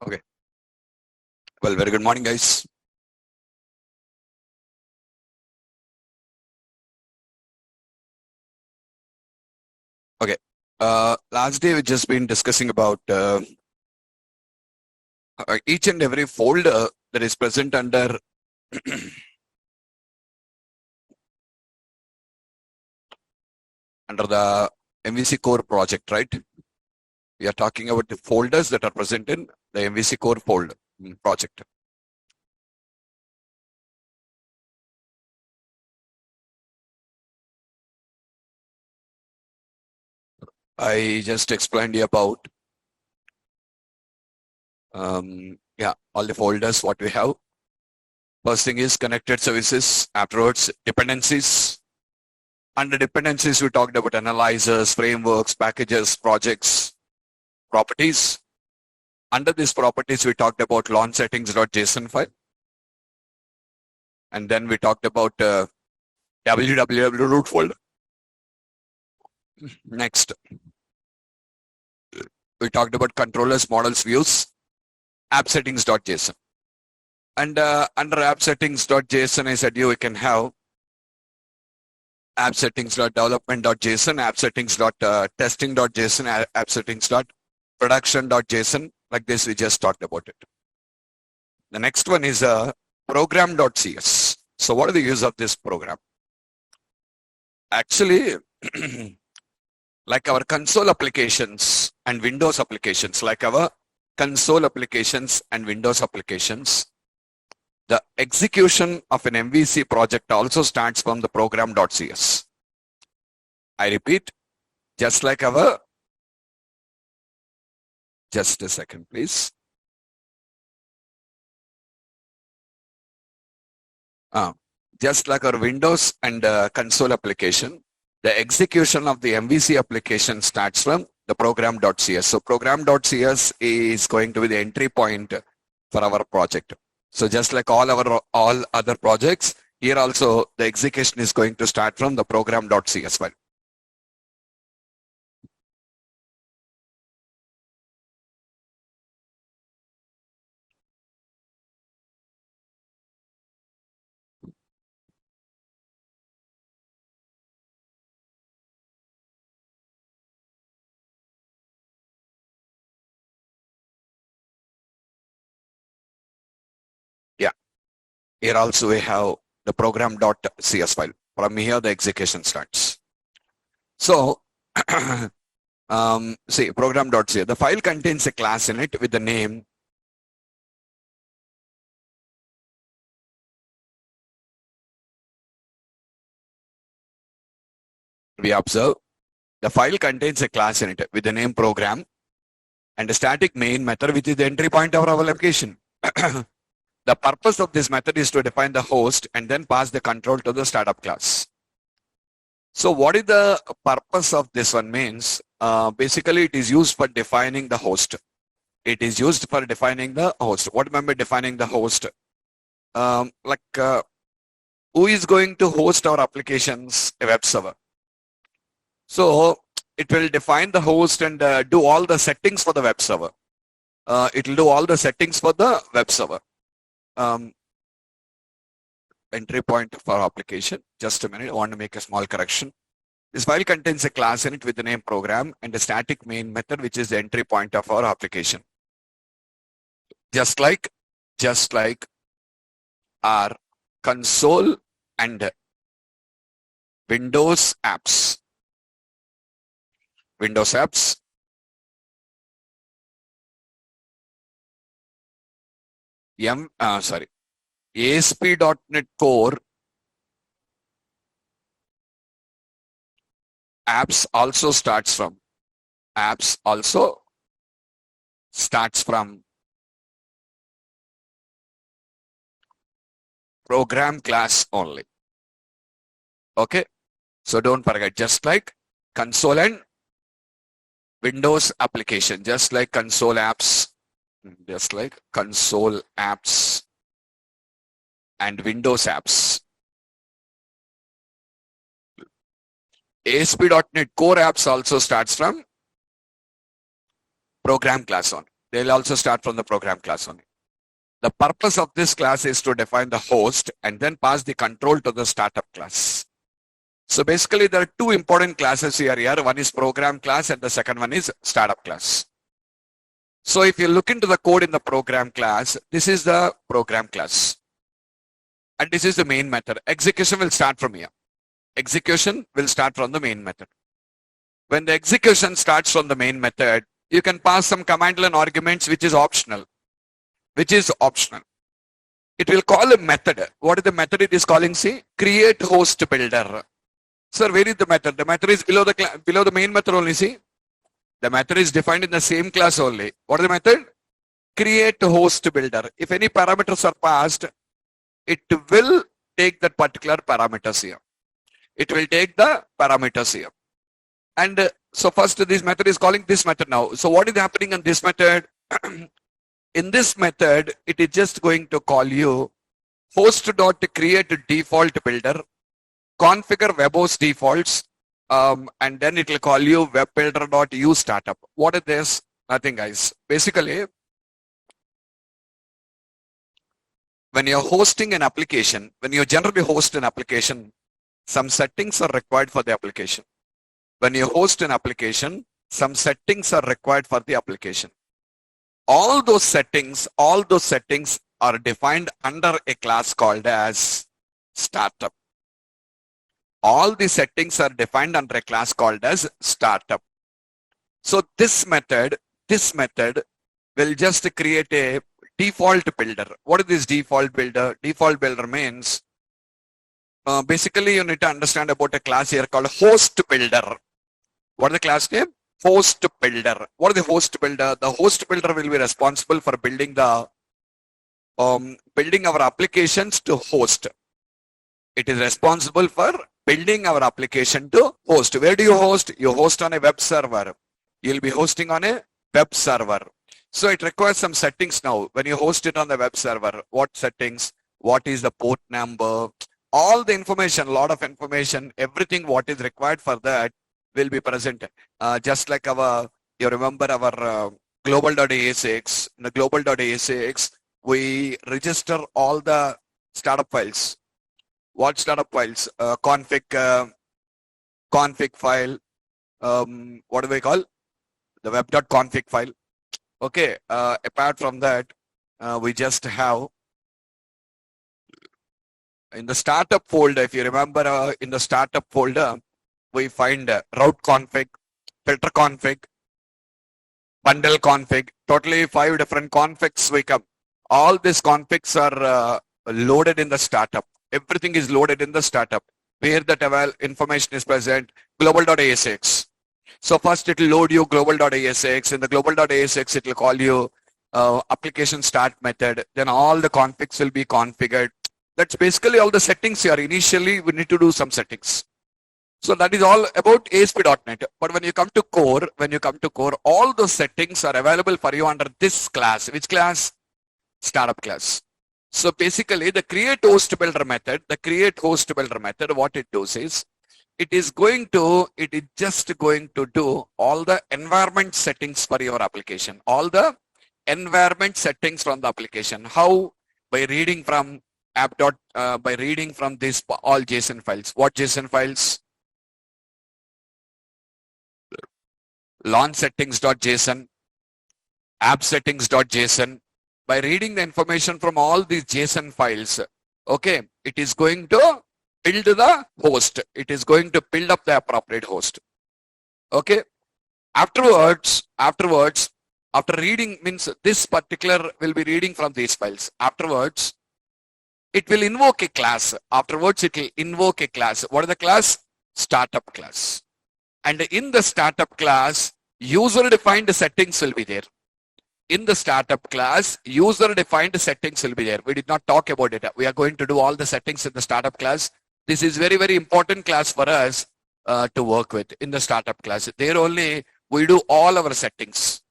Okay. Well, very good morning, guys. Okay. Last day we just been discussing about each and every folder that is present under under the MVC core project, right? We are talking about the folders that are present in the MVC core folder project. I just explained you about all the folders what we have. First thing is connected services. Afterwards, dependencies. Under dependencies, we talked about analyzers, frameworks, packages, projects, properties. Under these properties, we talked about launch settings.json file. And then we talked about www root folder. Next, we talked about controllers, models, views, app settings.json. And under app settings.json, I said we can have app settings.development.json, app settings.testing.json, app settings.production.json. Like this, we just talked about it. The next one is program.cs. So what is the use of this program? Actually, like our console applications and Windows applications, the execution of an MVC project also starts from the program.cs. I repeat, just a second, please. Just like our Windows and console application, the execution of the MVC application starts from the program.cs. So program.cs is going to be the entry point for our project. So just like all other projects, here also the execution is going to start from the program.cs file. Yeah, here also we have the program.cs file. From here, the execution starts. So, see, program.cs. The file contains a class in it with the name we observe. The file contains a class in it with the name program and a static main method which is the entry point of our application. The purpose of this method is to define the host and then pass the control to the startup class. So what is the purpose of this one means? Basically, it is used for defining the host. It is used for defining the host. What remember defining the host? Who is going to host our applications? A web server. So it will define the host and do all the settings for the web server. It will do all the settings for the web server. Entry point for application. Just a minute, I want to make a small correction. This file contains a class in it with the name program and a static main method which is the entry point of our application. Just like our console and Windows apps. ASP.NET Core apps also starts from program class only. Okay, so don't forget, just like console and Windows application, just like console apps and Windows apps. ASP.NET Core apps also starts from program class on. They'll also start from the program class only. The purpose of this class is to define the host and then pass the control to the startup class. So basically there are two important classes here. One is program class and the second one is startup class. So if you look into the code in the program class, this is the program class. And this is the main method. Execution will start from here. Execution will start from the main method. When the execution starts from the main method, you can pass some command line arguments which is optional. It will call a method. What is the method it is calling? See, create host builder. Sir, where is the method? The method is below the main method only. See, the method is defined in the same class only. What is the method? Create host builder. If any parameters are passed, it will take that particular parameters here. It will take the parameters here. And so first this method is calling this method now. So what is happening in this method? In this method, it is just going to call you host.create default builder, configure webhost defaults, and then it will call you webbuilder.use startup. What is this? Nothing, guys. Basically, when you're hosting an application, when you generally host an application, some settings are required for the application. When you host an application, some settings are required for the application. All those settings are defined under a class called as startup. All the settings are defined under a class called as startup. So this method will just create a default builder. What is this default builder? Default builder means basically you need to understand about a class here called host builder. What is the class name? Host builder. What is the host builder? The host builder will be responsible for building the building our applications to host. It is responsible for building our application to host. Where do you host? You host on a web server. You'll be hosting on a web server. So it requires some settings now. When you host it on the web server, what settings? What is the port number? All the information, a lot of information, everything what is required for that will be present. Just like you remember our global.asx. In the global.asx, we register all the startup files. What startup files? Config file. What do we call? The web.config file. Okay. Apart from that, we just have in the startup folder, if you remember in the startup folder, we find route config, filter config, bundle config, totally 5 different configs we come. All these configs are loaded in the startup. Everything is loaded in the startup where that information is present, global.asx. So first it will load you global.asx. In the global.asx, it will call you application start method. Then all the configs will be configured. That's basically all the settings here. Initially, we need to do some settings. So that is all about ASP.NET. But when you come to core, all those settings are available for you under this class. Which class? Startup class. So basically the create host builder method, what it does is, it is just going to do all the environment settings for your application. All the environment settings from the application. How? By reading from by reading from this all JSON files. What JSON files? Launch settings.json, app settings.json. By reading the information from all these JSON files, okay, it is going to build the host. It is going to build up the appropriate host. Okay. Afterwards, after reading means this particular will be reading from these files. Afterwards, it will invoke a class. What is the class? Startup class. And in the startup class, user-defined settings will be there. In the startup class, user-defined settings will be there. We did not talk about it. We are going to do all the settings in the startup class. This is very, very important class for us to work with in the startup class. There only we do all our settings.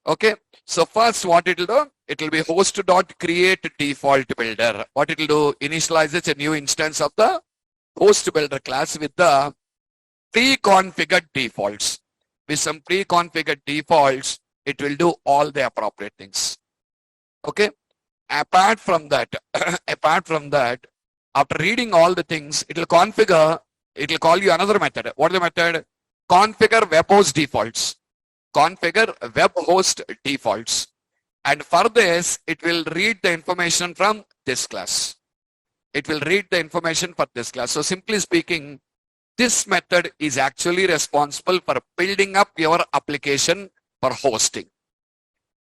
Okay. So first what it will do? It will be host.create default builder. What it will do? Initializes a new instance of the host builder class with the pre-configured defaults. With some pre-configured defaults, it will do all the appropriate things. Okay. Apart from that, after reading all the things, it will configure, it will call you another method. What is the method? Configure web host defaults. Configure web host defaults. And for this, it will read the information from this class. It will read the information for this class. So simply speaking, this method is actually responsible for building up your application for hosting.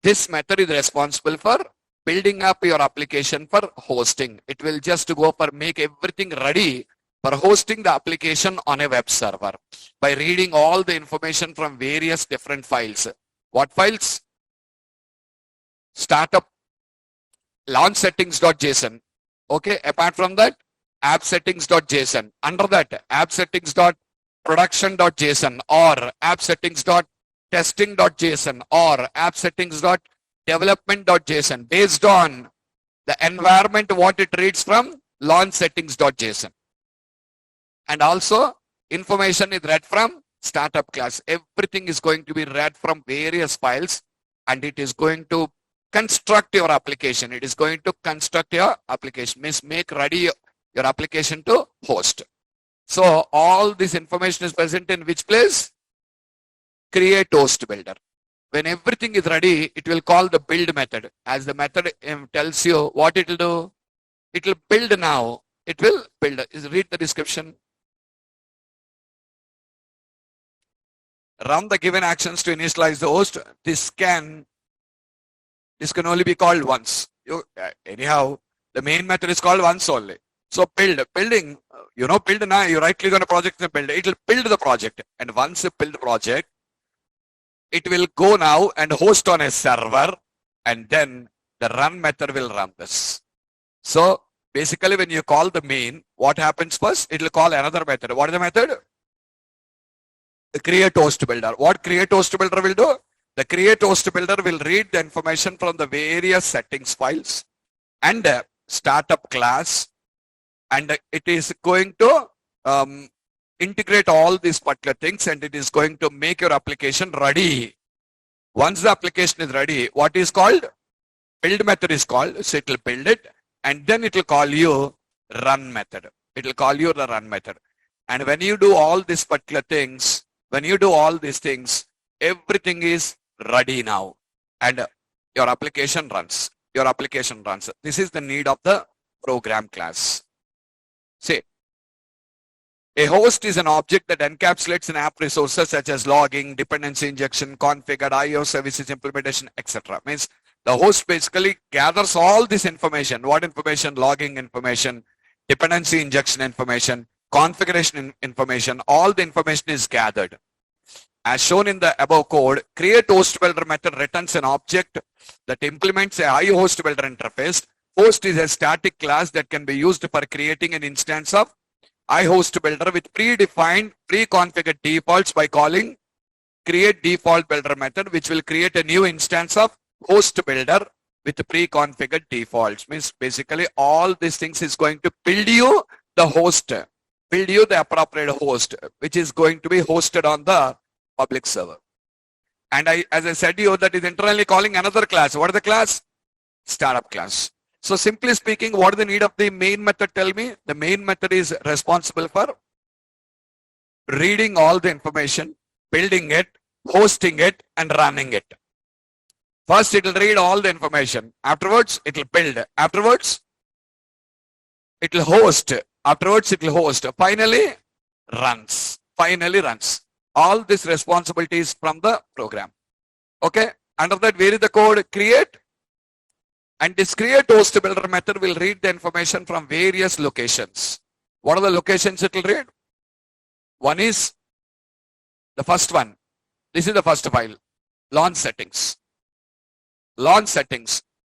This method is responsible for building up your application for hosting. It will just go for make everything ready for hosting the application on a web server by reading all the information from various different files. What files? Startup launch settings.json. Okay, apart from that, app settings.json. Under that, app settings.production.json or app settings.testing.json or app settings.development.json based on the environment what it reads from launch settings.json. And also information is read from startup class. Everything is going to be read from various files and it is going to construct your application. It is going to construct your application, means make ready your application to host. So all this information is present in which place? Create host builder. When everything is ready, it will call the build method. As the method tells you what it will do, it will build now. It will build. Read the description. Run the given actions to initialize the host. This can only be called once. Anyhow, the main method is called once only. So building, build now, you right click on a project and build. It will build the project. And once you build the project, it will go now and host on a server and then the run method will run this. So basically when you call the main, what happens first? It will call another method. What is the method? The create host builder. What create host builder will do? The create host builder will read the information from the various settings files and startup class, and it is going to integrate all these particular things and it is going to make your application ready. Once the application is ready, what is called? Build method is called. So it will build it and then it will call you run method. It will call you the run method. And when you do all these particular things, everything is ready now and your application runs. This is the need of the program class. See, a host is an object that encapsulates an app resources such as logging, dependency injection, configured IO services implementation, etc. Means the host basically gathers all this information. What information? Logging information, dependency injection information, configuration information, all the information is gathered. As shown in the above code, create host builder method returns an object that implements a IO host builder interface. Host is a static class that can be used for creating an instance of iHost builder with predefined, pre-configured defaults by calling create default builder method, which will create a new instance of host builder with pre-configured defaults. Means basically all these things is going to build you the host, build you the appropriate host, which is going to be hosted on the public server. And as I said to you, that is internally calling another class. What is the class? Startup class. So simply speaking, what is the need of the main method? Tell me. The main method is responsible for reading all the information, building it, hosting it, and running it. First, it will read all the information. Afterwards, it will build. Afterwards, it will host. Afterwards, it will host. Finally, runs. All this responsibility is from the program. Okay. Under that, where is the code? Create. And this create host builder method will read the information from various locations. What are the locations it will read? One is the first one. This is the first file. Launch settings.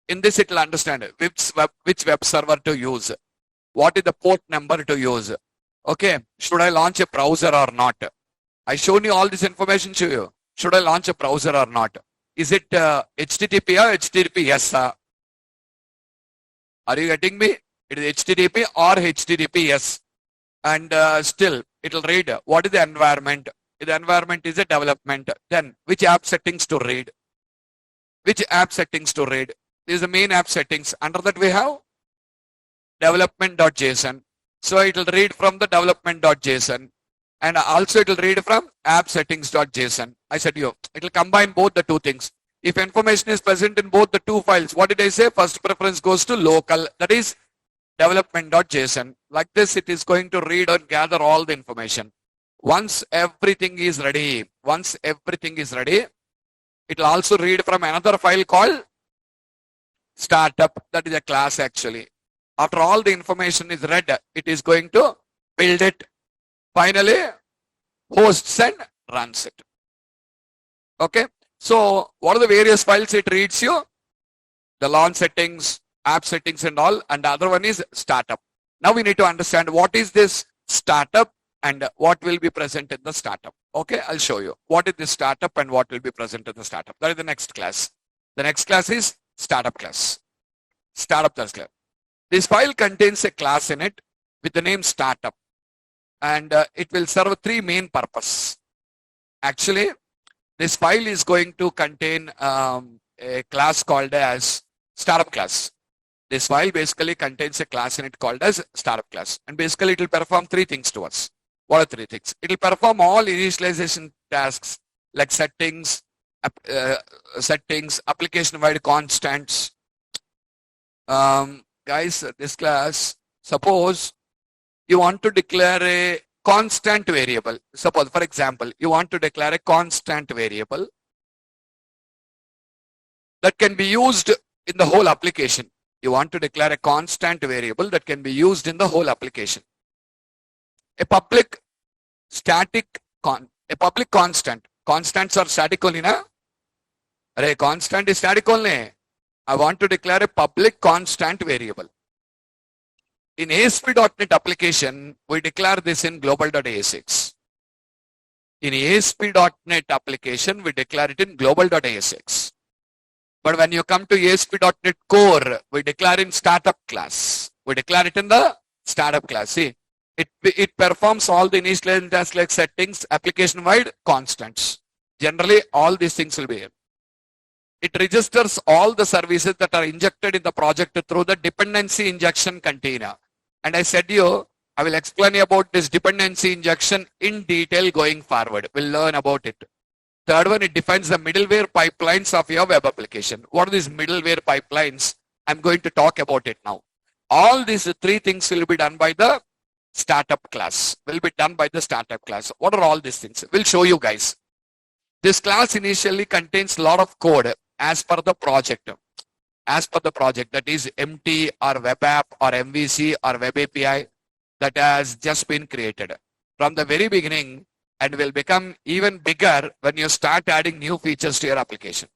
In this, it will understand which web server to use. What is the port number to use? Okay. Should I launch a browser or not? I shown you all this information to you. Should I launch a browser or not? Is it HTTP or HTTP? Yes, sir. Are you getting me? It is HTTP or HTTP, yes. And still, it will read what is the environment. The environment is a development. Then, which app settings to read? Which app settings to read? This is the main app settings. Under that we have development.json. So it will read from the development.json. And also it will read from app settings.json. I said you, it will combine both the two things. If information is present in both the two files, what did I say? First preference goes to local, that is development.json. Like this, it is going to read and gather all the information. Once everything is ready, it will also read from another file called startup. That is a class actually. After all the information is read, it is going to build it. Finally, hosts and runs it. Okay. So what are the various files it reads you? The launch settings, app settings and all. And the other one is startup. Now we need to understand what is this startup and what will be present in the startup. Okay, I'll show you. What is this startup and what will be present in the startup. That is the next class. The next class is startup class. Startup class. This file contains a class in it with the name startup. And it will serve three main purposes. Actually, this file is going to contain a class called as startup class. This file basically contains a class in it called as startup class. And basically it will perform three things to us. What are three things? It will perform all initialization tasks like settings, application-wide constants. Guys, this class, suppose you want to declare a constant variable. Suppose, for example, you want to declare a constant variable that can be used in the whole application. You want to declare a constant variable that can be used in the whole application. A public constant. Constants are static only, na? A constant is static only. I want to declare a public constant variable. In ASP.NET application, we declare this in global.asx. In ASP.NET application, we declare it in global.asx. But when you come to ASP.NET Core, we declare in startup class. We declare it in the startup class. See, it performs all the initialization tasks like settings, application-wide constants. Generally, all these things will be here. It registers all the services that are injected in the project through the dependency injection container. And I said you, I will explain about this dependency injection in detail going forward. We'll learn about it. Third one, it defines the middleware pipelines of your web application. What are these middleware pipelines? I'm going to talk about it now. All these three things will be done by the startup class. What are all these things? We'll show you guys. This class initially contains a lot of code as per the project. That is MT or web app or MVC or web API that has just been created from the very beginning and will become even bigger when you start adding new features to your application.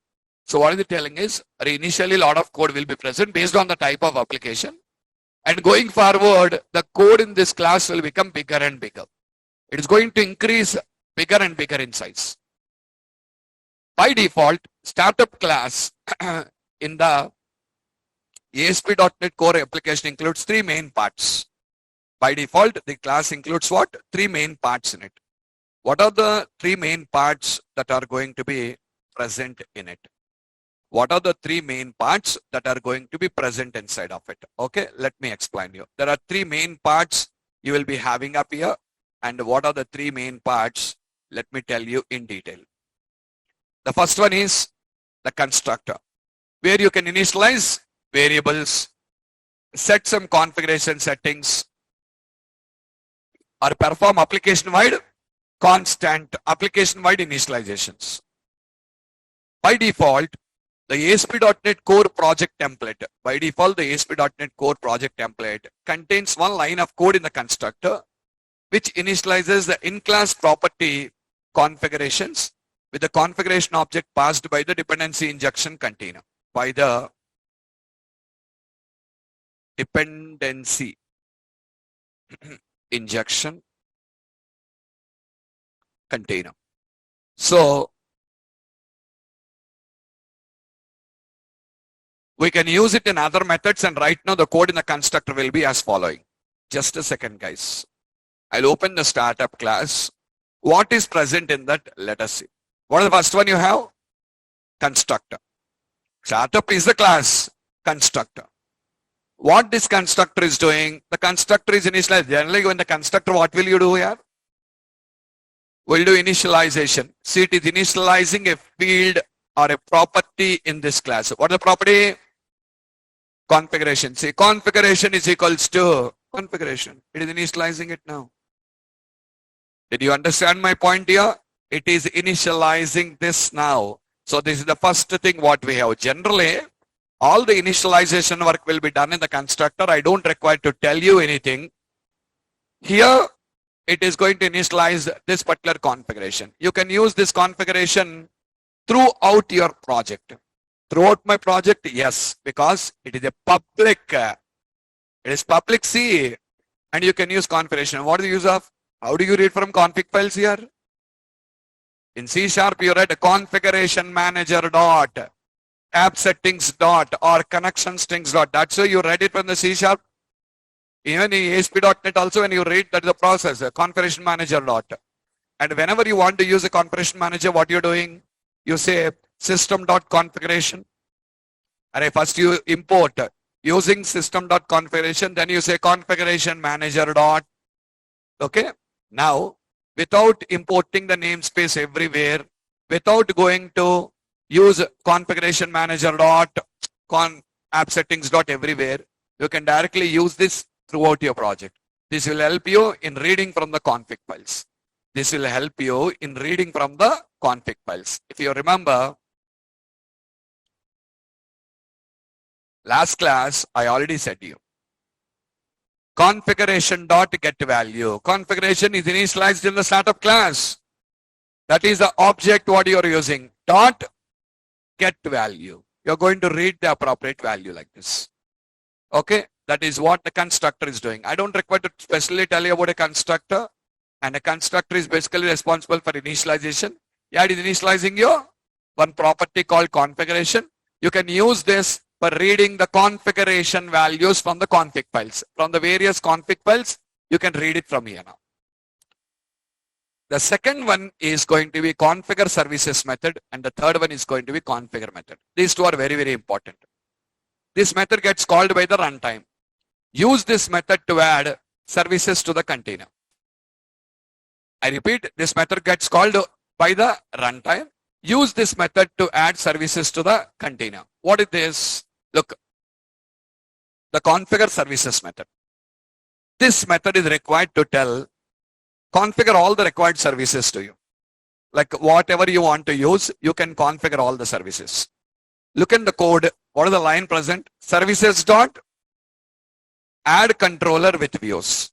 So what is it telling is initially a lot of code will be present based on the type of application, and going forward the code in this class will become bigger and bigger. It is going to increase bigger and bigger in size. By default, startup class in the ASP.NET Core application includes three main parts. By default, the class includes what? Three main parts in it. What are the three main parts that are going to be present in it? What are the three main parts that are going to be present inside of it? Okay, let me explain you. There are three main parts you will be having up here. And what are the three main parts? Let me tell you in detail. The first one is the constructor, where you can initialize variables, set some configuration settings, or perform application-wide initializations. By default, the ASP.NET Core project template, contains one line of code in the constructor, which initializes the in-class property configurations with the configuration object passed by the dependency injection container. By the dependency injection container. So we can use it in other methods, and right now the code in the constructor will be as following. Just a second, guys. I'll open the startup class. What is present in that? Let us see. What is the first one you have? Constructor. Startup is the class constructor. What this constructor is doing, the constructor is initialized. Generally, when the constructor, what will you do here? We'll do initialization. See, it is initializing a field or a property in this class. What is the property? Configuration. See, configuration is equals to configuration. It is initializing it now. Did you understand my point here? It is initializing this now. So this is the first thing what we have. Generally, all the initialization work will be done in the constructor. I don't require to tell you anything. Here, it is going to initialize this particular configuration. You can use this configuration throughout your project. Throughout my project, yes, because it is a public, it is public C, and you can use configuration. What is the use of? How do you read from config files here? In C#, you write a configuration manager dot, app settings dot, or connection strings dot. That's why you read it from the C#. Even in ASP.NET also, when you read that is the process, configuration manager dot. And whenever you want to use a configuration manager, what you're doing? You say system.configuration. And first you import using system.configuration, then you say configuration manager dot. Okay. Now, without importing the namespace everywhere, without going to use configuration manager dot, app settings dot everywhere, you can directly use this throughout your project. This will help you in reading from the config files. This will help you in reading from the config files. If you remember, last class, I already said to you. Configuration dot get value. Configuration is initialized in the startup class. That is the object what you are using. Dot get value. You're going to read the appropriate value like this. Okay. That is what the constructor is doing. I don't require to specially tell you about a constructor. And a constructor is basically responsible for initialization. Yeah, it is initializing your one property called configuration. You can use this for reading the configuration values from the config files. From the various config files, you can read it from here now. The second one is going to be configure services method, and the third one is going to be configure method. These two are very, very important. This method gets called by the runtime. Use this method to add services to the container. I repeat, this method gets called by the runtime. Use this method to add services to the container. What is this? Look, the configure services method. This method is required to configure all the required services to you. Like whatever you want to use, you can configure all the services. Look in the code. What is the line present? Services dot add controller with views.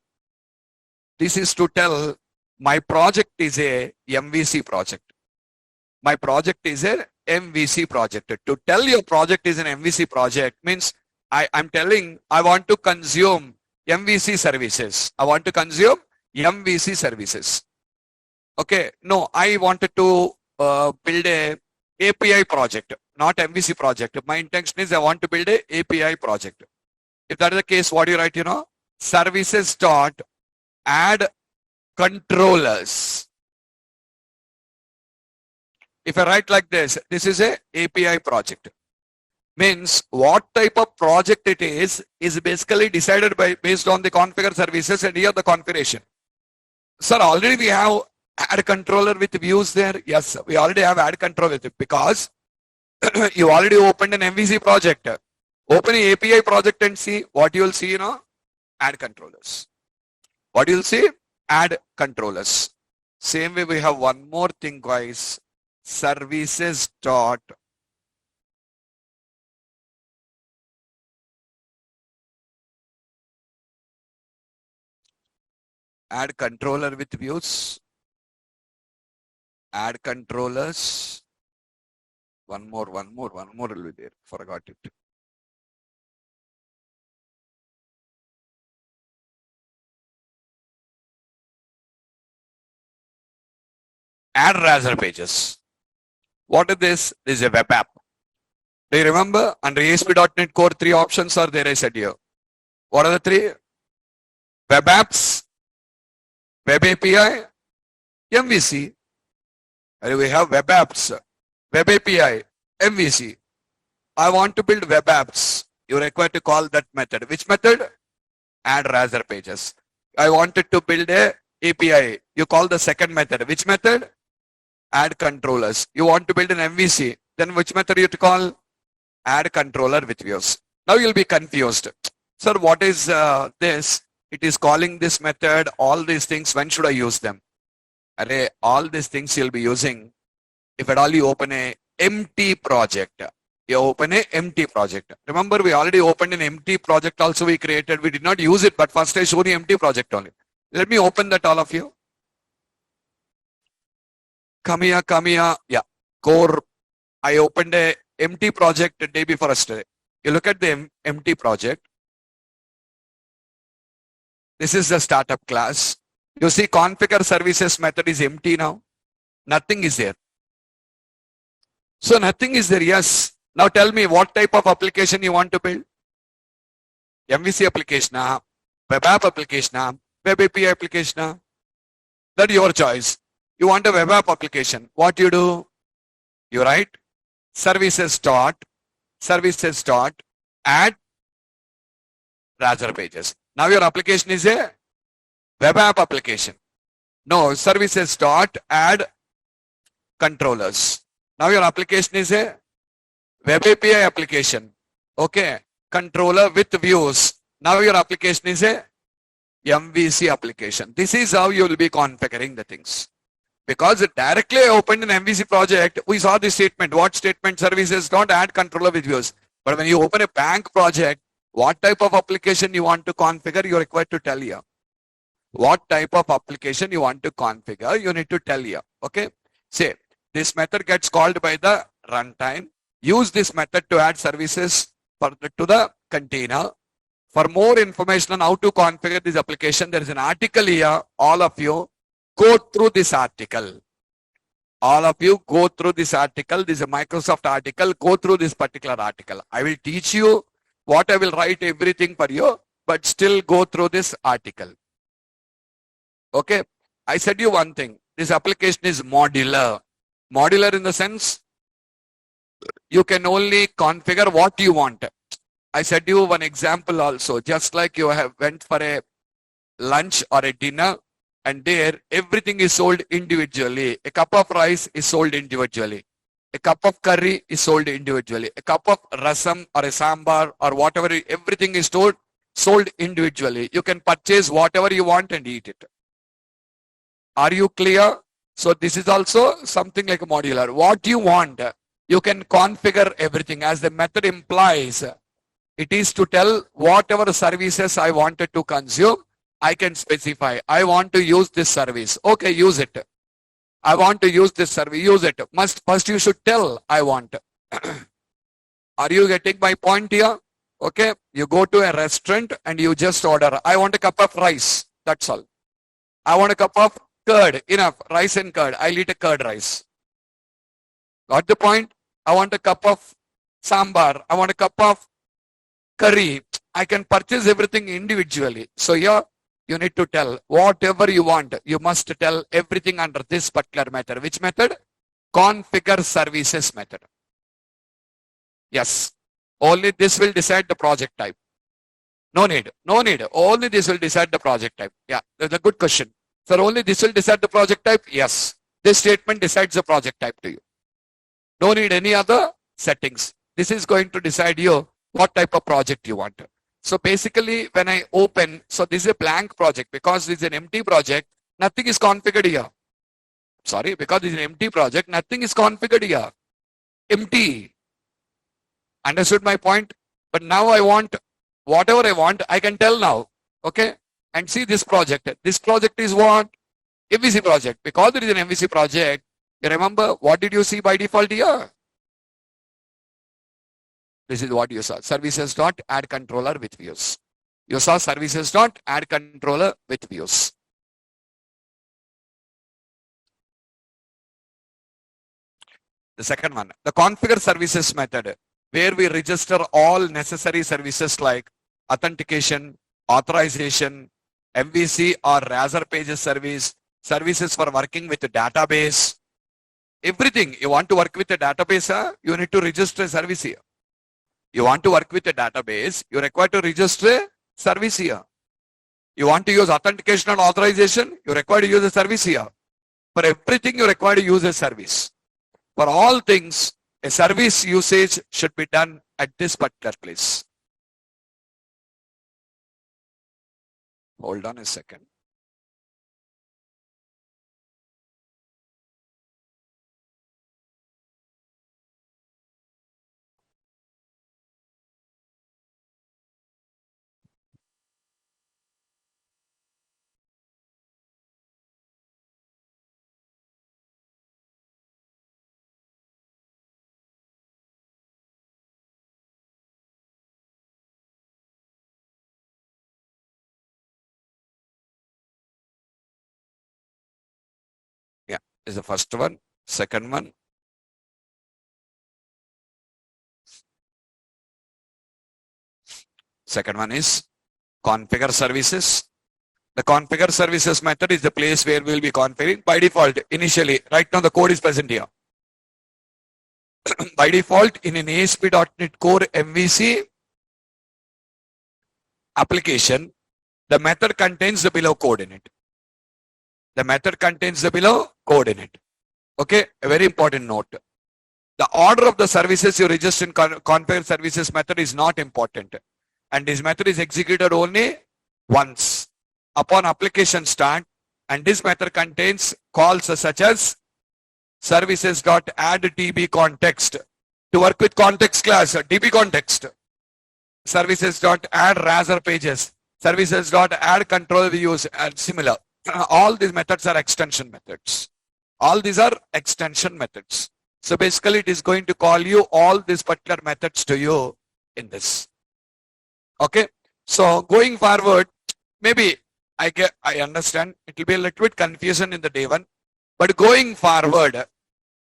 This is to tell my project is a MVC project. My project is a MVC project. To tell your project is an MVC project means I'm telling I want to consume MVC services. I want to consume MVC services. Okay. No, I wanted to build a API project, not MVC project. My intention is I want to build a API project. If that is the case, what do you write? Services dot add controllers. If I write like this is a API project. Means what type of project it is basically decided based on the configure services and here the configuration. Sir, already we have add controller with views there. Yes, we already have add controller with it because you already opened an MVC project. Open an API project and see what you will see, add controllers. What you will see? Add controllers. Same way we have one more thing, guys. Services dot add controller with views. Add controllers. One more will be there. Forgot it. Add browser pages. What is this? This is a web app. Do you remember? Under ASP.NET Core, 3 options are there, I said here. What are the 3? Web apps, web API, MVC. And we have web apps, web API, MVC. I want to build web apps. You require to call that method. Which method? Add Razor pages. I wanted to build a API. You call the second method. Which method? Add controllers. You want to build an MVC. Then which method you to call? Add controller with views. Now you'll be confused. Sir, what is this? It is calling this method, all these things. When should I use them? Array, all these things you'll be using if at all you open a empty project. You open a empty project. Remember, we already opened an empty project also we created. We did not use it, but first I showed you empty project only. Let me open that, all of you. Come here. Yeah, core. I opened a empty project the day before yesterday. You look at the empty project. This is the startup class. You see configure services method is empty now. Nothing is there. So nothing is there, yes. Now tell me what type of application you want to build. MVC application, web app application, web API application. That's your choice. You want a web app application. What you do? You write services dot add Razor pages. Now your application is a web app application. No, services dot add controllers. Now your application is a web API application. Okay. Controller with views. Now your application is a MVC application. This is how you will be configuring the things. Because directly I opened an MVC project, we saw this statement. What statement? Services don't add controller with views. But when you open a bank project, what type of application you want to configure, you're required to tell here. What type of application you want to configure, you need to tell here. Okay. Say, this method gets called by the runtime. Use this method to add services to the container. For more information on how to configure this application, there is an article here. All of you go through this article. All of you go through this article. This is a Microsoft article. Go through this particular article. I will teach you what I will write everything for you, but still go through this article. Okay. I said you one thing. This application is modular. Modular in the sense, you can only configure what you want. I said you one example also. Just like you have went for a lunch or a dinner, and there everything is sold individually. A cup of rice is sold individually. A cup of curry is sold individually. A cup of rasam or a sambar or whatever, everything is sold individually. You can purchase whatever you want and eat it. Are you clear? So this is also something like a modular. What you want, you can configure everything. As the method implies, it is to tell whatever services I wanted to consume, I can specify. I want to use this service. Okay, use it. I want to use this service. Use it. First you should tell I want. Are you getting my point here? Okay. You go to a restaurant and you just order. I want a cup of rice. That's all. I want a cup of curd. Enough. Rice and curd. I'll eat a curd rice. Got the point? I want a cup of sambar. I want a cup of curry. I can purchase everything individually. So here you need to tell whatever you want. You must tell everything under this particular method. Which method? Configure services method. Yes. Only this will decide the project type. No need. Only this will decide the project type. Yeah, that's a good question. Sir, only this will decide the project type? Yes. This statement decides the project type to you. Don't need any other settings. This is going to decide you what type of project you want. So basically when I open, so this is a blank project because this is an empty project, nothing is configured here. Sorry, because this is an empty project, nothing is configured here. Empty. Understood my point? But now I want, whatever I want, I can tell now. Okay? And see this project. This project is what? MVC project. Because it is an MVC project, you remember what did you see by default here? This is what you saw. Services dot add controller with views. You saw services dot add controller with views. The second one, the configure services method, where we register all necessary services like authentication, authorization, MVC or Razor pages service, services for working with the database. Everything you want to work with a database, you need to register a service here. You want to work with a database, you require to register a service here. You want to use authentication and authorization, you require to use a service here. For everything, you require to use a service. For all things, a service usage should be done at this particular place. Hold on a second. Yeah, is the first one. Second one. Second one is configure services. The configure services method is the place where we'll be configuring by default. Initially, right now the code is present here. By default, in an ASP.NET Core MVC application, the method contains the below code in it. The method contains the below code in it. Okay, a very important note. The order of the services you register in configure services method is not important. And this method is executed only once upon application start, and this method contains calls such as services.add DB context to work with context class, DB context, services.add razor pages, services.add control views, and similar. All these methods are extension methods. All these are extension methods. So basically it is going to call you all these particular methods to you in this. Okay, so going forward, maybe I understand it will be a little bit confusion in the day one, but going forward,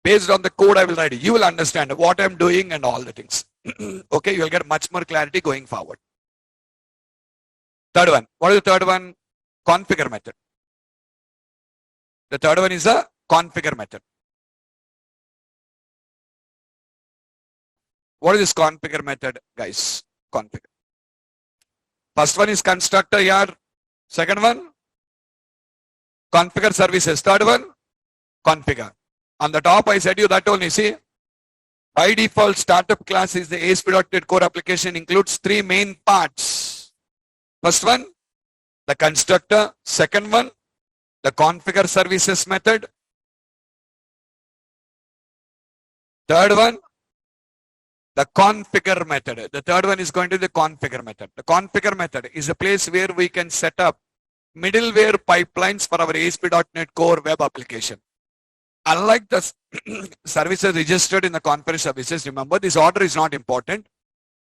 based on the code I will write, you will understand what I'm doing and all the things. Okay, you will get much more clarity going forward. Third one, what is the third one? Configure method. The third one is a configure method. What is this configure method, guys? Configure. First one is constructor here. Second one, configure services. Third one, configure. On the top, I said you that only. See, by default, startup class is the ASP.NET Core application, includes three main parts. First one, the constructor. Second one, the configure services method. Third one, the configure method. The third one is going to be the configure method. The configure method is a place where we can set up middleware pipelines for our ASP.NET Core web application. Unlike the services registered in the configure services, remember this order is not important.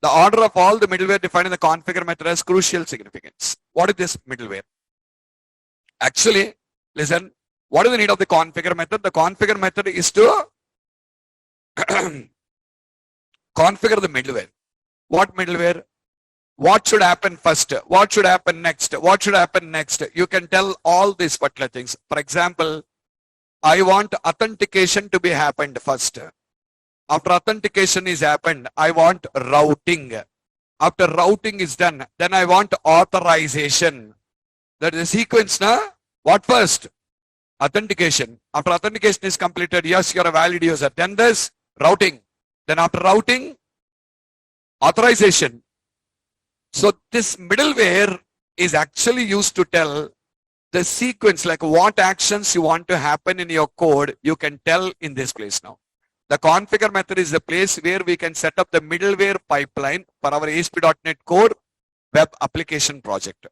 The order of all the middleware defined in the configure method has crucial significance. What is this middleware? Actually, listen, what is the need of the configure method? The configure method is to configure the middleware. What middleware? What should happen first? What should happen next? What should happen next? You can tell all these particular things. For example, I want authentication to be happened first. After authentication is happened, I want routing. After routing is done, then I want authorization. That is the sequence, na? What first? Authentication. After authentication is completed, yes, you're a valid user. Then there's routing. Then after routing, authorization. So this middleware is actually used to tell the sequence, like what actions you want to happen in your code, you can tell in this place now. The configure method is the place where we can set up the middleware pipeline for our ASP.NET Core web application project.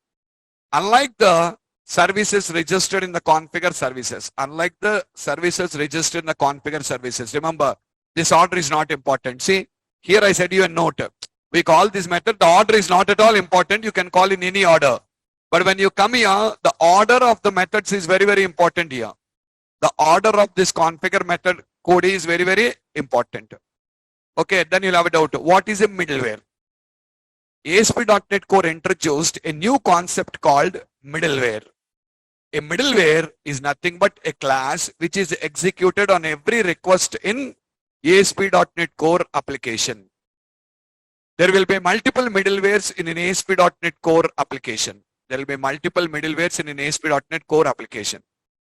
Unlike the services registered in the configure services, remember, this order is not important. See, here I said you a note. We call this method, the order is not at all important. You can call in any order. But when you come here, the order of the methods is very, very important here. The order of this configure method code is very, very important. Okay, then you'll have a doubt. What is a middleware? ASP.NET Core introduced a new concept called middleware. A middleware is nothing but a class which is executed on every request in ASP.NET Core application. There will be multiple middlewares in an ASP.NET Core application. There will be multiple middlewares in an ASP.NET Core application.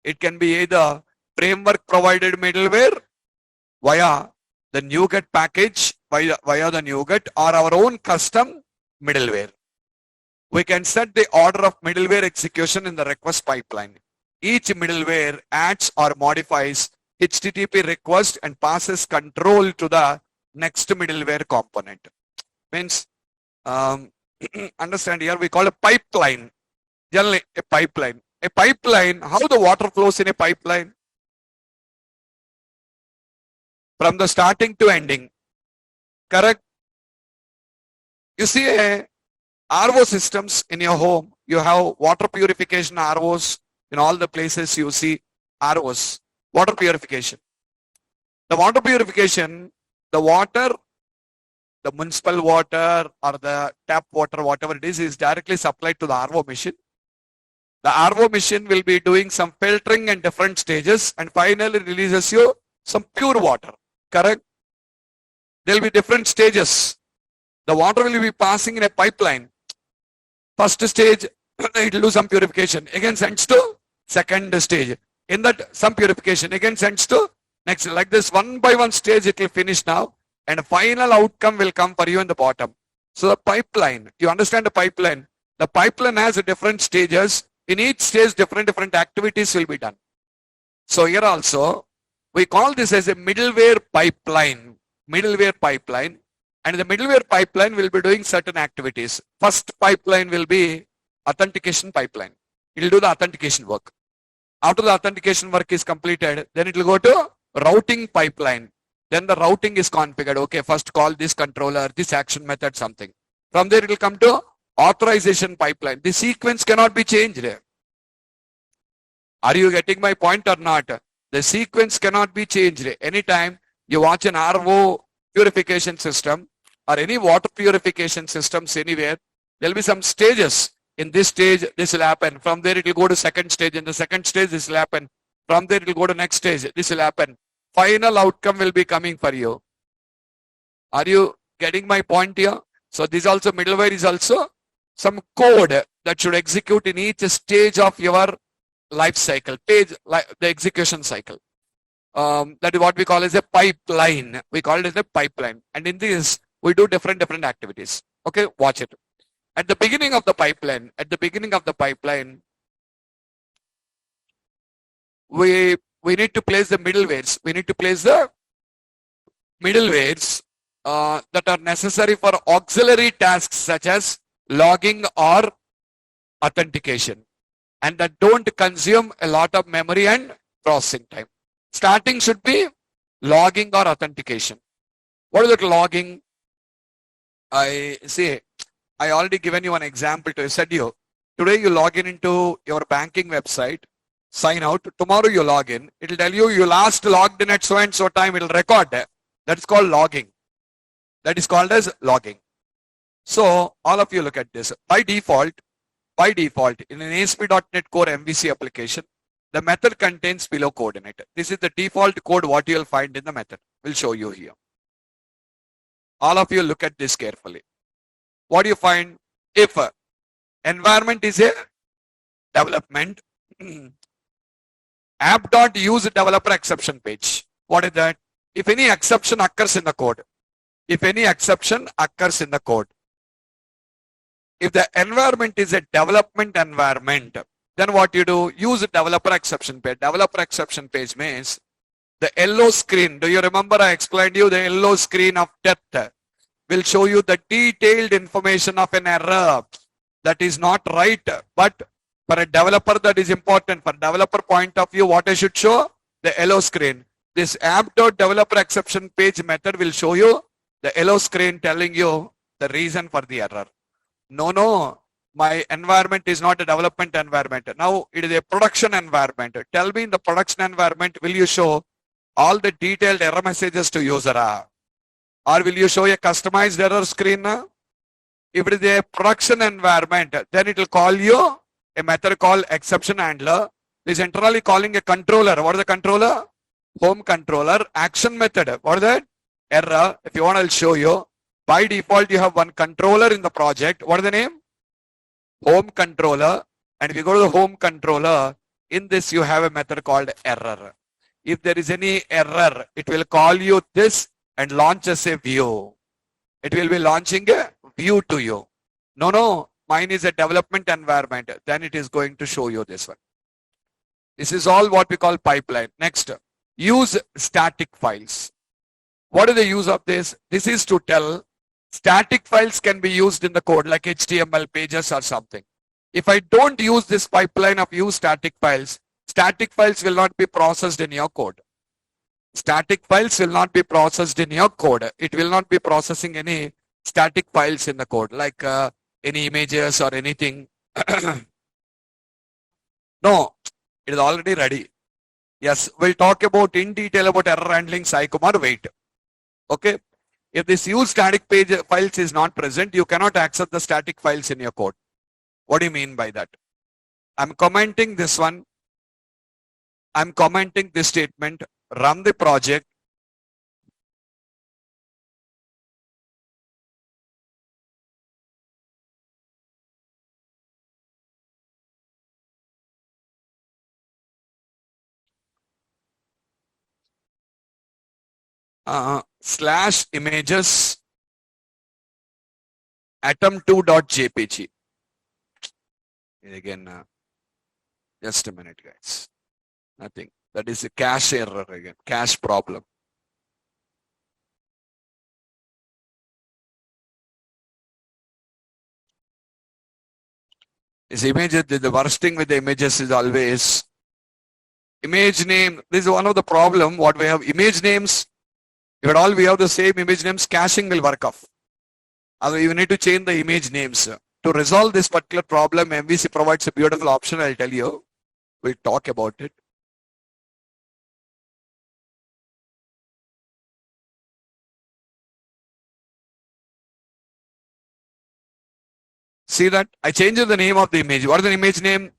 It can be either framework provided middleware via the NuGet package, via the NuGet, or our own custom middleware. We can set the order of middleware execution in the request pipeline. Each middleware adds or modifies HTTP request and passes control to the next middleware component. Means, understand here, we call a pipeline. Generally, a pipeline. A pipeline, how the water flows in a pipeline? From the starting to ending. Correct? You see a RO systems in your home. You have water purification ROs. In all the places you see ROs. Water purification. The water purification, the water, the municipal water or the tap water, whatever it is directly supplied to the RO machine. The RO machine will be doing some filtering in different stages and finally releases you some pure water. Correct? There will be different stages. The water will be passing in a pipeline. First stage, it will do some purification. Again sends to second stage. In that, some purification. Again sends to next. Like this, one by one stage, it will finish now. And final outcome will come for you in the bottom. So the pipeline, you understand the pipeline? The pipeline has different stages. In each stage, different activities will be done. So here also, we call this as a middleware pipeline. Middleware pipeline. And the middleware pipeline will be doing certain activities. First pipeline will be authentication pipeline. It will do the authentication work. After the authentication work is completed, then it will go to routing pipeline. Then the routing is configured. Okay, first call this controller, this action method, something. From there, it will come to authorization pipeline. The sequence cannot be changed. Are you getting my point or not? The sequence cannot be changed. Anytime you watch an RO purification system or any water purification systems anywhere, there will be some stages. In this stage, this will happen. From there, it will go to second stage. In the second stage, this will happen. From there, it will go to next stage. This will happen. Final outcome will be coming for you. Are you getting my point here? So this also, middleware is also some code that should execute in each stage of your life cycle, the execution cycle. That is what we call as a pipeline. We call it as a pipeline. And in this, we do different activities. Okay, watch it. At the beginning of the pipeline, we need to place the middlewares. We need to place the middlewares that are necessary for auxiliary tasks such as logging or authentication, and that don't consume a lot of memory and processing time. Starting should be logging or authentication. What is it, logging? I already given you an example to said you. Today you log in into your banking website, sign out. Tomorrow you log in. It will tell you last logged in at so and so time. It will record that. That is called logging. That is called as logging. So all of you look at this. By default, in an ASP.NET Core MVC application, the method contains below coordinate. This is the default code what you will find in the method. We'll show you here. All of you look at this carefully. What do you find? If environment is a development, app.use developer exception page. What is that? If any exception occurs in the code. If the environment is a development environment, then what you do? Use developer exception page. Developer exception page means the yellow screen. Do you remember I explained you the yellow screen of death will show you the detailed information of an error that is not right, but for a developer that is important. For developer point of view, what I should show? The yellow screen. This app.developer exception page method will show you the yellow screen telling you the reason for the error. No, my environment is not a development environment. Now it is a production environment. Tell me in the production environment, will you show all the detailed error messages to user? Or will you show a customized error screen? If it is a production environment, then it will call you a method called exception handler. It is internally calling a controller. What is the controller? Home controller. Action method. What is that? Error. If you want, I'll show you. By default, you have one controller in the project. What is the name? Home controller. And if you go to the home controller, in this you have a method called error. If there is any error, it will call you this and launch as a view. It will be launching a view to you. No, mine is a development environment. Then it is going to show you this one. This is all what we call pipeline. Next, use static files. What is the use of this? This is to tell static files can be used in the code like HTML pages or something. If I don't use this pipeline of use static files will not be processed in your code. Static files will not be processed in your code. It will not be processing any static files in the code like any images or anything. No, it is already ready. Yes, we'll talk about in detail about error handling, Sai Kumar. Wait. Okay. If this use static page files is not present, you cannot access the static files in your code. What do you mean by that? I'm commenting this one. I'm commenting this statement. Run the project. Slash images atom2.jpg. Again, just a minute, guys. Nothing. That is a cache error again, cache problem. This images, the worst thing with the images is always image name. This is one of the problem. What we have image names. If at all we have the same image names, caching will work off. Although you need to change the image names. To resolve this particular problem, MVC provides a beautiful option. I'll tell you. We'll talk about it. See that? I changed the name of the image. What is the image name?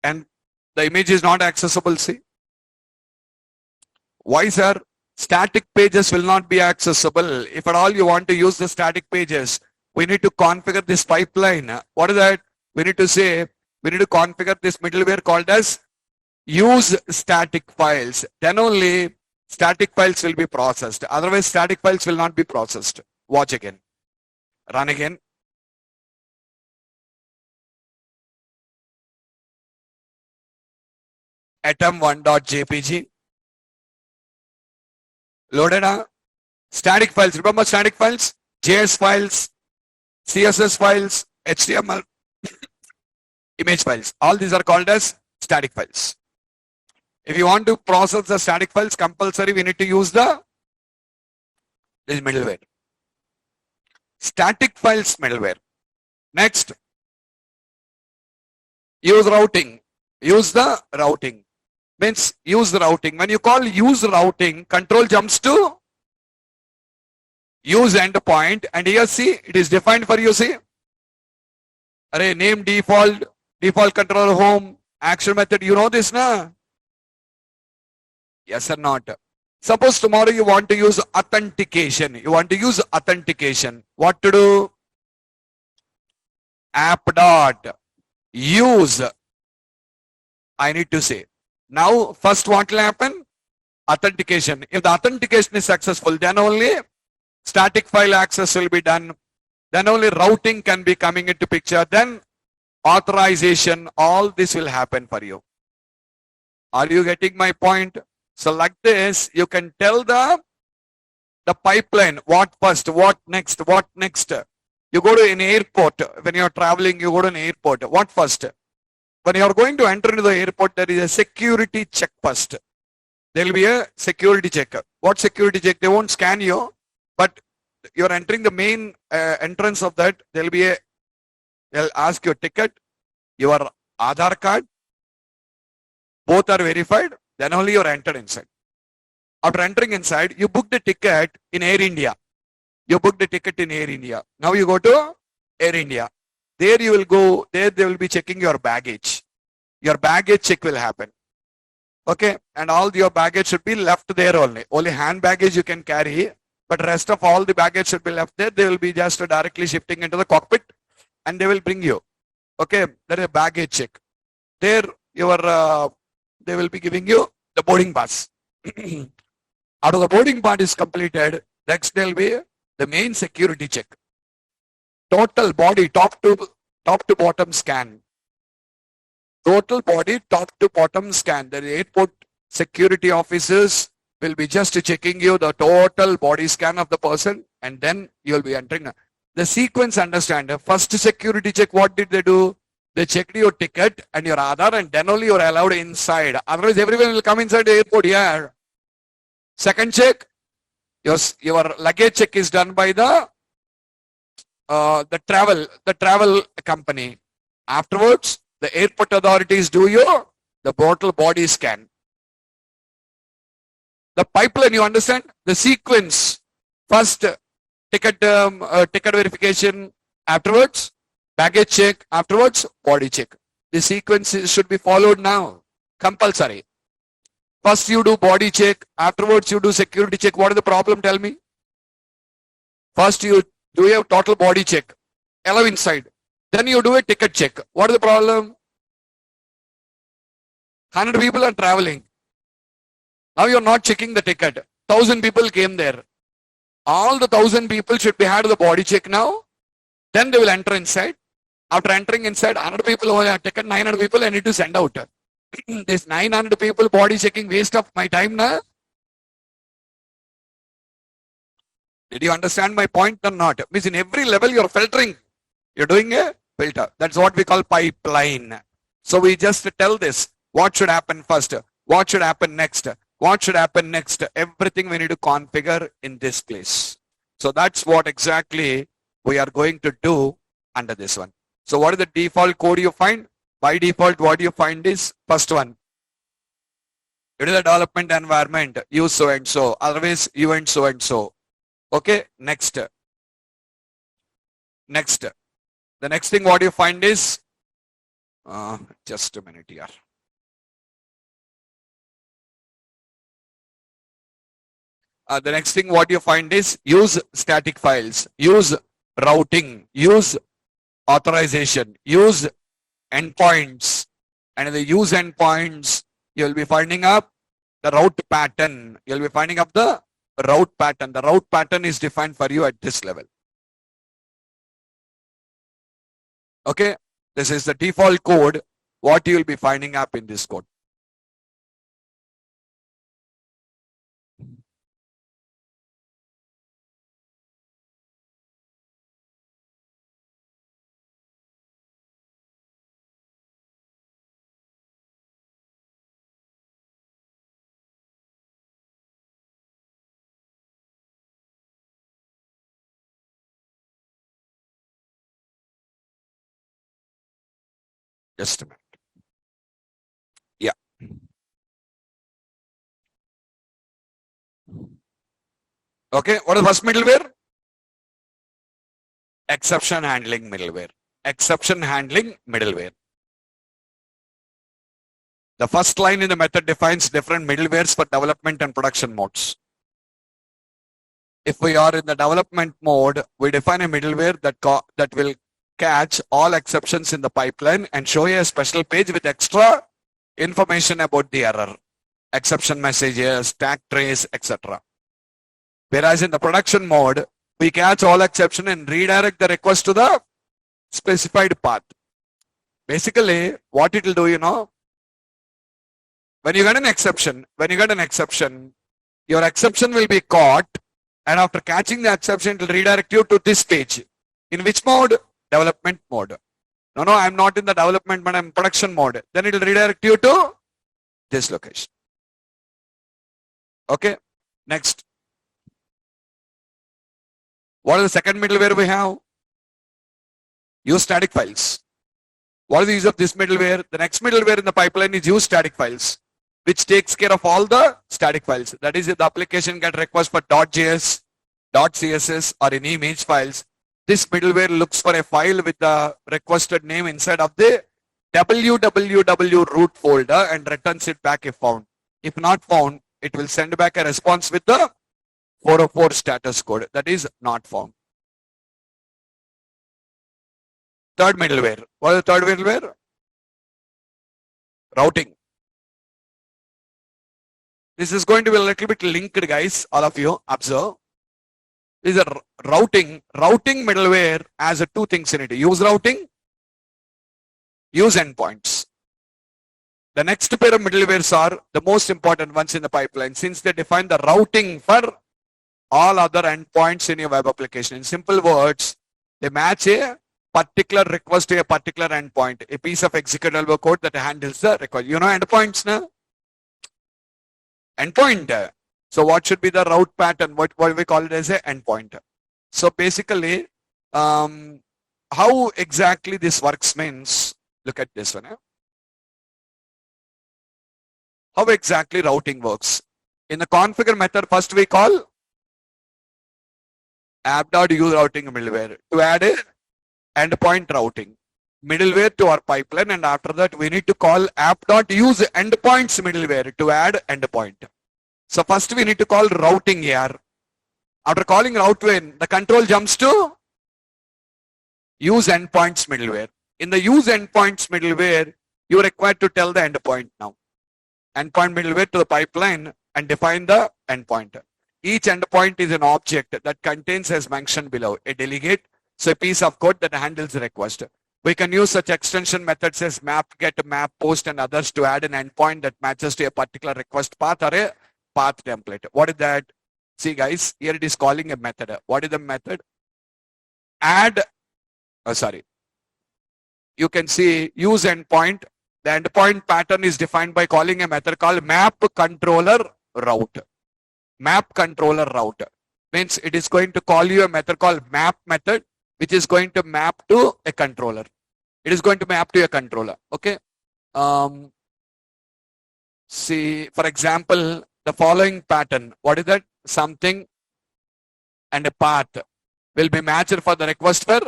And the image is not accessible. See? Why, sir? Static pages will not be accessible. If at all you want to use the static pages, we need to configure this pipeline. What is that? We need to say, we need to configure this middleware called as use static files. Then only static files will be processed. Otherwise, static files will not be processed. Watch again. Run again. atom1.jpg. Loaded static files. Remember static files? JS files, CSS files, HTML, image files. All these are called as static files. If you want to process the static files, compulsory we need to use this middleware. Static files middleware. Next, use routing. Use the routing. Means use the routing. When you call use routing, control jumps to use endpoint, and here see it is defined for you. See, array name default controller home action method. You know this, na? Yes or not? Suppose tomorrow you want to use authentication. You want to use authentication. What to do? App dot use. I need to say. Now, first what will happen? Authentication. If the authentication is successful, then only static file access will be done. Then only routing can be coming into picture. Then authorization, all this will happen for you. Are you getting my point? So like this, you can tell the pipeline, what first, what next, what next. You go to an airport, when you are traveling, you go to an airport. What first? When you are going to enter into the airport, there is a security check first. There will be a security check. What security check? They won't scan you, but you are entering the main entrance of that. There will be they'll ask your ticket, your Aadhaar card. Both are verified. Then only you are entered inside. After entering inside, you book the ticket in Air India. You book the ticket in Air India. Now you go to Air India. There you will go, there they will be checking your baggage. Your baggage check will happen. Okay, and all your baggage should be left there only. Only hand baggage you can carry. but rest of all the baggage should be left there. They will be just directly shifting into the cockpit and they will bring you. Okay, there is a baggage check. There, they will be giving you the boarding pass. After the boarding part is completed, next there will be the main security check. Total body top to bottom scan. Total body top to bottom scan. The airport security officers will be just checking you the total body scan of the person, and then you will be entering. The sequence, understand. First security check, what did they do? They checked your ticket and your Aadhaar, and then only you are allowed inside. Otherwise, everyone will come inside the airport here. Second check, your luggage check is done by the travel company. Afterwards, the airport authorities do the total body scan. The pipeline, you understand? The sequence. First, ticket verification. Afterwards, baggage check. Afterwards, body check. The sequence should be followed now. Compulsory. First you do body check. Afterwards you do security check. What is the problem? Tell me. First you do a total body check. Allow inside. Then you do a ticket check. What is the problem? 100 people are traveling. Now you are not checking the ticket. 1,000 people came there. All the 1,000 people should be had the body check now. Then they will enter inside. After entering inside, 100 people who have taken 900 people, I need to send out. This 900 people body checking, waste of my time now. Did you understand my point or not? Means in every level you're filtering. You're doing a filter. That's what we call pipeline. So we just tell this. What should happen first? What should happen next? What should happen next? Everything we need to configure in this place. So that's what exactly we are going to do under this one. So what is the default code you find? By default, what you find is first one. It is a development environment. Use so and so. Otherwise, you and so and so. Okay. Next. Next. The next thing what you find is just a minute here. The next thing what you find is use static files, use routing, use authorization, use endpoints, and in the use endpoints you will be finding up the route pattern. You will be finding up the route pattern. The route pattern is defined for you at this level. Okay, this is the default code what you will be finding up in this code. Just a minute. Yeah. Okay, what is first middleware? Exception handling middleware. Exception handling middleware. The first line in the method defines different middlewares for development and production modes. If we are in the development mode, we define a middleware that will catch all exceptions in the pipeline and show you a special page with extra information about the error, exception messages, tag trace, etc. Whereas in the production mode, we catch all exception and redirect the request to the specified path. Basically, what it will do, when you get an exception, your exception will be caught, and after catching the exception, it will redirect you to this page. In which mode? Development mode. No, I'm not in the development mode, I'm in production mode. Then it will redirect you to this location. Okay, next. What is the second middleware we have? Use static files. What is the use of this middleware? The next middleware in the pipeline is use static files, which takes care of all the static files. That is, if the application get request for .js, .css or any image files, this middleware looks for a file with the requested name inside of the www root folder and returns it back if found. If not found, it will send back a response with the 404 status code that is not found. Third middleware. What is the third middleware? Routing. This is going to be a little bit linked, guys. All of you observe. This is a routing. Routing middleware has two things in it. Use routing, use endpoints. The next pair of middlewares are the most important ones in the pipeline, since they define the routing for all other endpoints in your web application. In simple words, they match a particular request to a particular endpoint, a piece of executable code that handles the request. You know endpoints now? Endpoint. So what should be the route pattern? What we call it as a endpoint. So basically, how exactly this works means, look at this one. How exactly routing works. In the configure method, first we call app.useRouting middleware to add a endpoint routing middleware to our pipeline, and after that we need to call app.useEndpoints middleware to add endpoint. So first we need to call routing here. After calling routing, the control jumps to use endpoints middleware. In the use endpoints middleware, you are required to tell the endpoint now. Endpoint middleware to the pipeline and define the endpoint. Each endpoint is an object that contains, as mentioned below, a delegate, so a piece of code that handles the request. We can use such extension methods as map get, map post, and others to add an endpoint that matches to a particular request path or a path template. What is that? See guys, here it is calling a method. What is the method? Add, you can see use endpoint. The endpoint pattern is defined by calling a method called map controller route. Map controller route means it is going to call you a method called map method, which is going to map to a controller. It is going to map to a controller. Okay. See, for example, the following pattern. What is that? Something and a path will be matched for the request for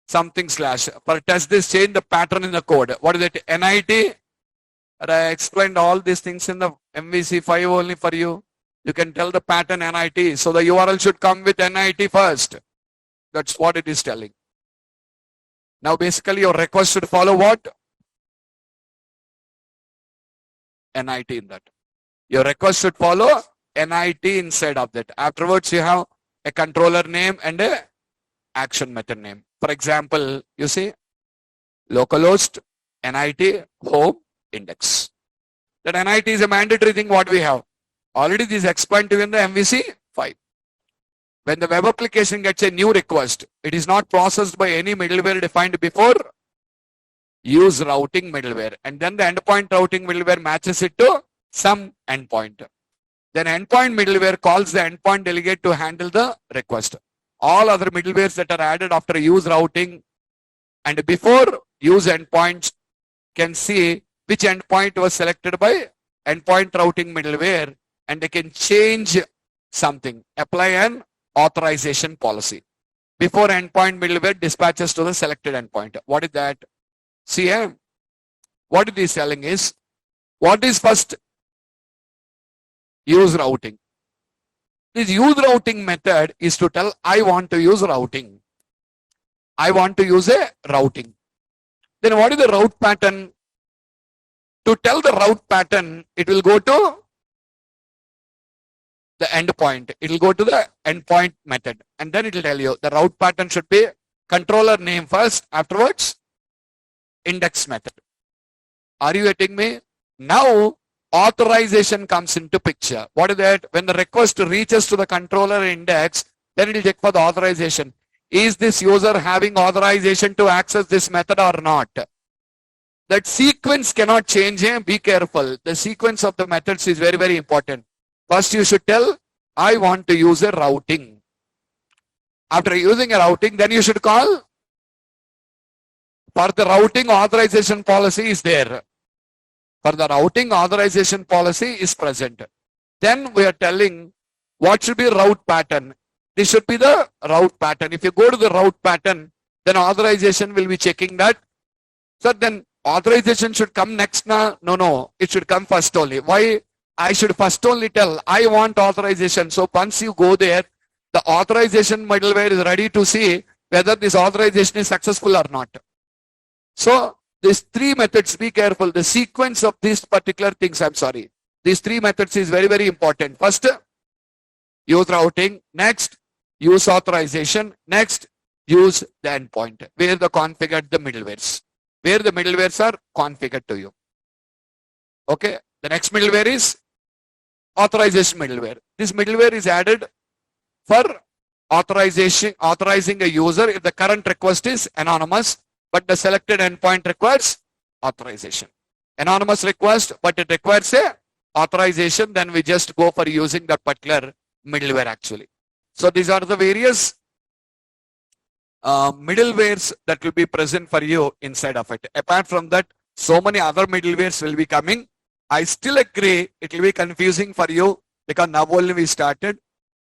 something slash. For test this, change the pattern in the code. What is it? NIT. I explained all these things in the MVC5 only for you. You can tell the pattern NIT. So the URL should come with NIT first. That's what it is telling. Now basically your request should follow what? NIT in that. Your request should follow NIT inside of that. Afterwards you have a controller name and a action method name. For example, you see localhost NIT home index. That NIT is a mandatory thing what we have. Already this is explained to you in the MVC5. When the web application gets a new request, it is not processed by any middleware defined before. Use routing middleware, and then the endpoint routing middleware matches it to some endpoint. Then endpoint middleware calls the endpoint delegate to handle the request. All other middlewares that are added after use routing and before use endpoints can see which endpoint was selected by endpoint routing middleware, and they can change something, apply an authorization policy before endpoint middleware dispatches to the selected endpoint. What is that? See here, what it is telling is, what is first? Use routing. This use routing method is to tell I want to use routing. I want to use a routing. Then what is the route pattern? To tell the route pattern, it will go to the endpoint. It will go to the endpoint method, and then it will tell you the route pattern should be controller name first, afterwards index method. Are you getting me? Now authorization comes into picture. What is that? When the request reaches to the controller index, then it will check for the authorization. Is this user having authorization to access this method or not? That sequence cannot change. Be careful. The sequence of the methods is very, very important. First you should tell, I want to use a routing. After using a routing, then you should call. For the routing, authorization policy is there. For the routing, authorization policy is present. Then we are telling what should be route pattern. This should be the route pattern. If you go to the route pattern, then authorization will be checking that. So then authorization should come next now. No, it should come first only. Why? I should first only tell, I want authorization. So once you go there, the authorization middleware is ready to see whether this authorization is successful or not. So these three methods, be careful. The sequence of these particular things, I'm sorry. These three methods is very, very important. First, use routing. Next, use authorization. Next, use the endpoint, where the configured the middlewares. Where the middlewares are configured to you. Okay. The next middleware is authorization middleware. This middleware is added for authorizing a user if the current request is anonymous, but the selected endpoint requires authorization. Anonymous request, but it requires a authorization, then we just go for using that particular middleware actually. So these are the various middlewares that will be present for you inside of it. Apart from that, so many other middlewares will be coming. I still agree it will be confusing for you because now only we started.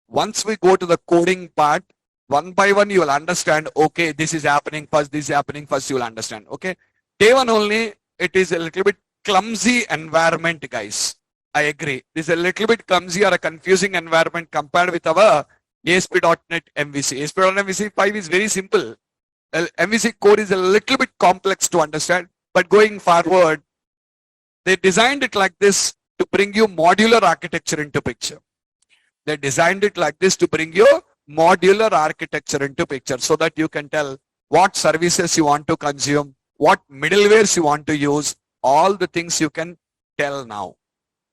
Once we go to the coding part, one by one you will understand, okay, this is happening first, this is happening first, you will understand. Okay. Day one only, it is a little bit clumsy environment, guys. I agree. This is a little bit clumsy or a confusing environment compared with our ASP.NET MVC. ASP.NET MVC 5 is very simple. MVC code is a little bit complex to understand, but going forward, they designed it like this to bring you modular architecture into picture. They designed it like this to bring you modular architecture into picture so that you can tell what services you want to consume, what middlewares you want to use, all the things you can tell now.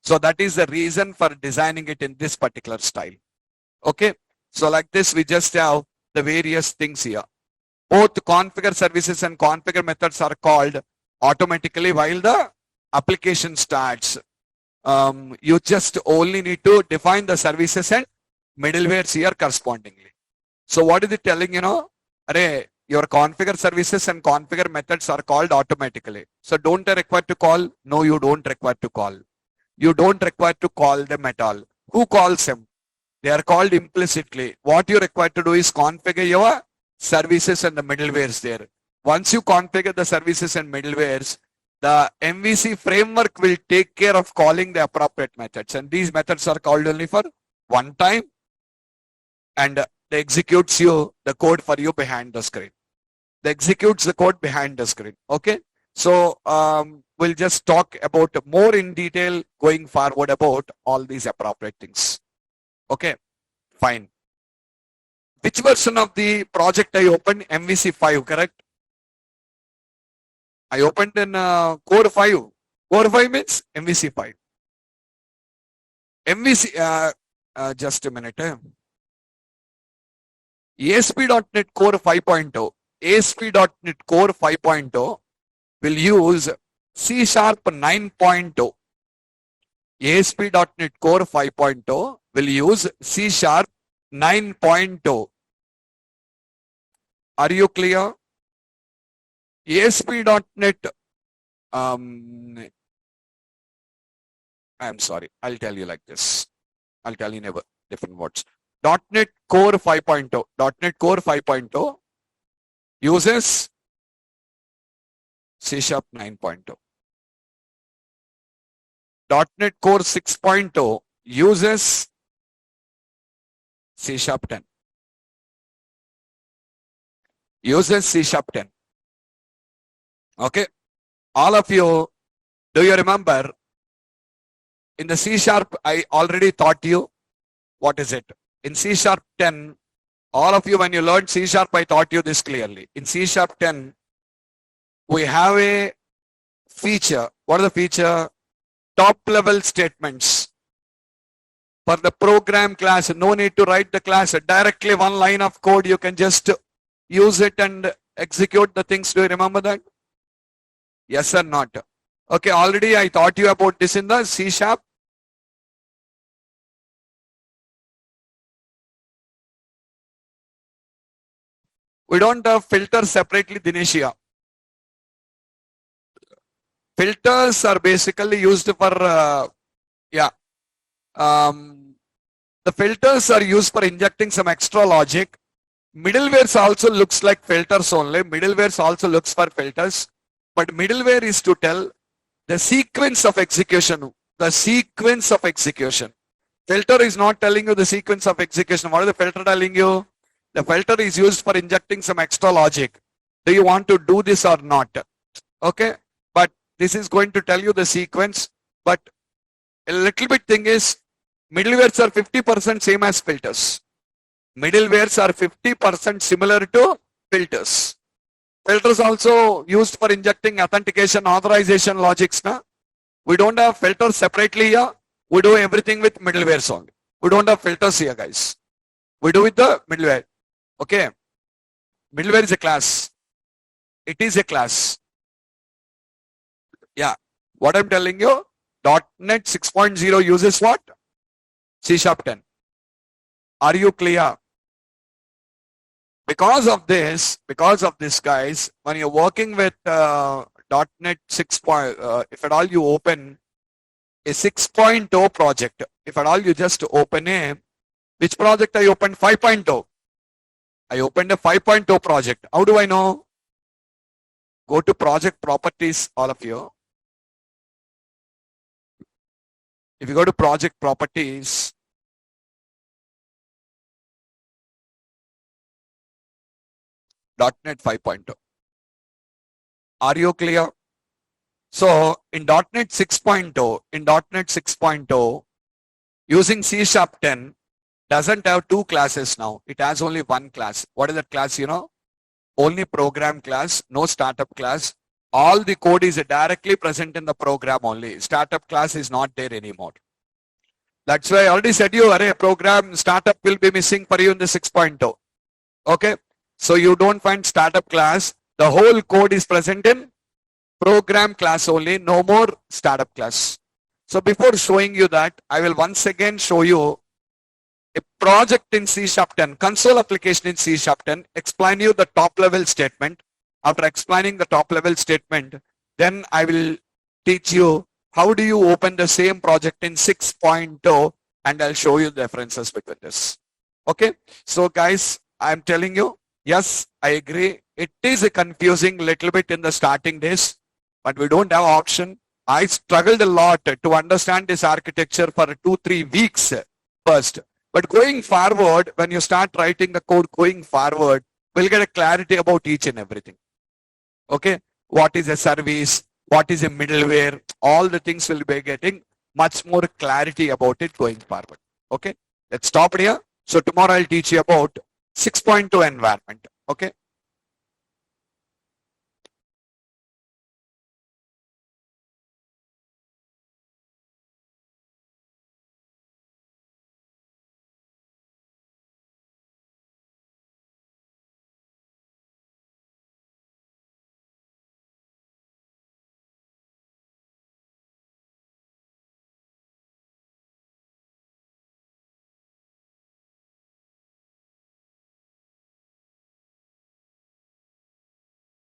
So that is the reason for designing it in this particular style. Okay. So like this, we just have the various things here. Both configure services and configure methods are called automatically while the application starts. You just only need to define the services and middlewares here correspondingly. So what is it telling, array, your configure services and configure methods are called automatically. So don't require to call? No, you don't require to call. You don't require to call them at all. Who calls them? They are called implicitly. What you require to do is configure your services and the middlewares there. Once you configure the services and middlewares, the MVC framework will take care of calling the appropriate methods. And these methods are called only for one time. And they executes you the code for you behind the screen. They executes the code behind the screen. Okay. So we'll just talk about more in detail going forward about all these appropriate things. Okay, fine. Which version of the project I opened? MVC 5, correct? I opened in Core 5. Core 5 means MVC 5. MVC, just a minute. ASP.NET Core 5.0. ASP.NET Core 5.0 will use C# 9.0. ASP.NET Core 5.0 will use C# 9.0. Are you clear? ASP.NET, I'm sorry, I'll tell you like this. I'll tell you in different words. .NET Core 5.0. .NET Core 5.0 uses C# 9.0. .NET Core 6.0 uses C# 10. Uses C# 10. Okay. All of you, do you remember in the C# I already taught you what is it? In C# 10, all of you when you learned C# I taught you this clearly. In C# 10, we have a feature. What is the feature? Top level statements. For the program class, no need to write the class. Directly one line of code, you can just use it and execute the things. Do you remember that? Yes or not? Okay, already I taught you about this in the C#. We don't have filters separately, Dinesh. Filters are basically used for, the filters are used for injecting some extra logic. Middlewares also looks like filters only. Middlewares also looks for filters. But middleware is to tell the sequence of execution. the sequence of execution. Filter is not telling you the sequence of execution. What is the filter telling you? The filter is used for injecting some extra logic. Do you want to do this or not? Okay, but this is going to tell you the sequence. But a little bit thing is, middlewares are 50% same as filters. Middlewares are 50% similar to filters. Filters also used for injecting authentication, authorization logics. Na? We don't have filters separately here. We do everything with middlewares only. We don't have filters here, guys. We do with the middleware. Okay. Middleware is a class. It is a class. Yeah. What I'm telling you, .NET 6.0 uses what? C# 10. Are you clear? Because of this, guys, when you're working with .NET 6. If at all you open a 6.0 project, if at all you just open which project I opened? 5.0. I opened a 5.0 project. How do I know? Go to project properties, all of you. If you go to project properties, .NET 5.0. Are you clear? So in .NET 6.0, using C# 10 doesn't have two classes now. It has only one class. What is that class, you know? Only program class, no startup class. All the code is directly present in the program only. Startup class is not there anymore. That's why I already said you, array program startup will be missing for you in the 6.0. Okay. So you don't find startup class. The whole code is present in program class only, no more startup class. So before showing you that, I will once again show you a project in C# 10, console application in C# 10, explain you the top level statement. After explaining the top level statement, then I will teach you how do you open the same project in 6.0, and I'll show you the differences between this. Okay. So guys, I'm telling you, yes, I agree. It is a confusing little bit in the starting days, but we don't have option. I struggled a lot to understand this architecture for 2-3 weeks first. But going forward, when you start writing the code going forward, we'll get a clarity about each and everything. Okay. What is a service? What is a middleware? All the things will be getting much more clarity about it going forward. Okay. Let's stop here. So tomorrow I'll teach you about 6.2 environment. Okay.